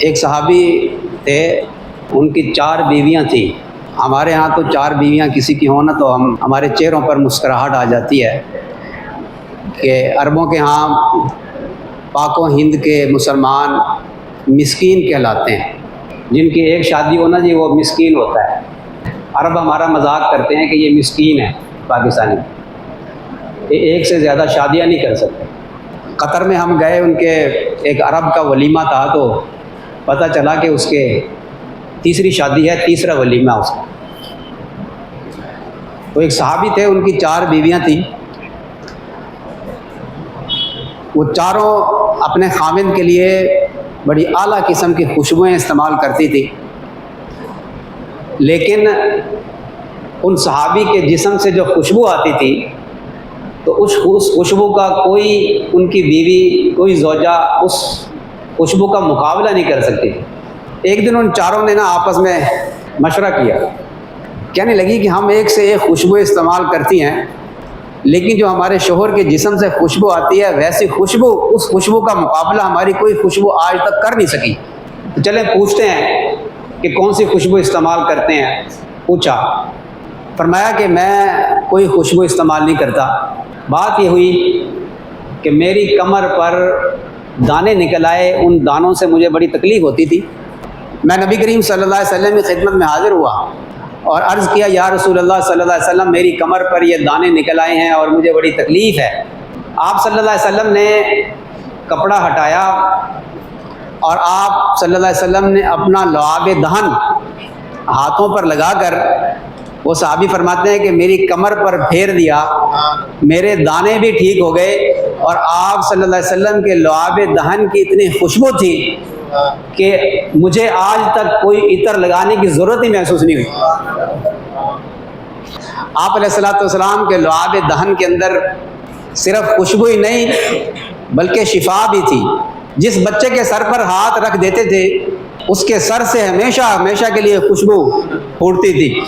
ایک صحابی تھے، ان کی 4 بیویاں تھیں۔ ہمارے ہاں تو 4 بیویاں کسی کی ہوں نا تو ہمارے چہروں پر مسکراہٹ آ جاتی ہے کہ عربوں کے ہاں پاک و ہند کے مسلمان مسکین کہلاتے ہیں، جن کی ایک شادی ہو نا جی وہ مسکین ہوتا ہے۔ عرب ہمارا مذاق کرتے ہیں کہ یہ مسکین ہے پاکستانی، یہ ایک سے زیادہ شادیاں نہیں کر سکتے۔ قطر میں ہم گئے، ان کے ایک عرب کا ولیمہ تھا تو پتہ چلا کہ اس کے تیسری شادی ہے، تیسرا ولیمہ اس کا۔ تو ایک صحابی تھے، ان کی 4 بیویاں تھیں، وہ چاروں اپنے خاوند کے لیے بڑی اعلیٰ قسم کی خوشبوئیں استعمال کرتی تھی، لیکن ان صحابی کے جسم سے جو خوشبو آتی تھی تو اس خوشبو کا کوئی ان کی بیوی، کوئی زوجہ اس خوشبو کا مقابلہ نہیں کر سکتی تھی۔ ایک دن ان چاروں نے نا آپس میں مشورہ کیا، کہنے لگی کہ ہم ایک سے ایک خوشبو استعمال کرتی ہیں، لیکن جو ہمارے شوہر کے جسم سے خوشبو آتی ہے ویسی خوشبو، اس خوشبو کا مقابلہ ہماری کوئی خوشبو آج تک کر نہیں سکی۔ تو چلیں پوچھتے ہیں کہ کون سی خوشبو استعمال کرتے ہیں۔ پوچھا، فرمایا کہ میں کوئی خوشبو استعمال نہیں کرتا۔ بات یہ ہوئی کہ میری کمر پر دانے نکل آئے، ان دانوں سے مجھے بڑی تکلیف ہوتی تھی۔ میں نبی کریم صلی اللہ علیہ وسلم کی خدمت میں حاضر ہوا اور عرض کیا، یا رسول اللہ صلی اللہ علیہ وسلم، میری کمر پر یہ دانے نکل آئے ہیں اور مجھے بڑی تکلیف ہے۔ آپ صلی اللہ علیہ وسلم نے کپڑا ہٹایا اور آپ صلی اللہ علیہ وسلم نے اپنا لعاب دہن ہاتھوں پر لگا کر، وہ صحابی فرماتے ہیں کہ میری کمر پر پھیر دیا، میرے دانے بھی ٹھیک ہو گئے، اور آپ صلی اللہ علیہ وسلم کے لعاب دہن کی اتنی خوشبو تھی کہ مجھے آج تک کوئی عطر لگانے کی ضرورت ہی محسوس نہیں ہوئی۔ آپ علیہ السلام کے لعاب دہن کے اندر صرف خوشبو ہی نہیں بلکہ شفا بھی تھی۔ جس بچے کے سر پر ہاتھ رکھ دیتے تھے اس کے سر سے ہمیشہ کے لیے خوشبو پھوٹتی تھی۔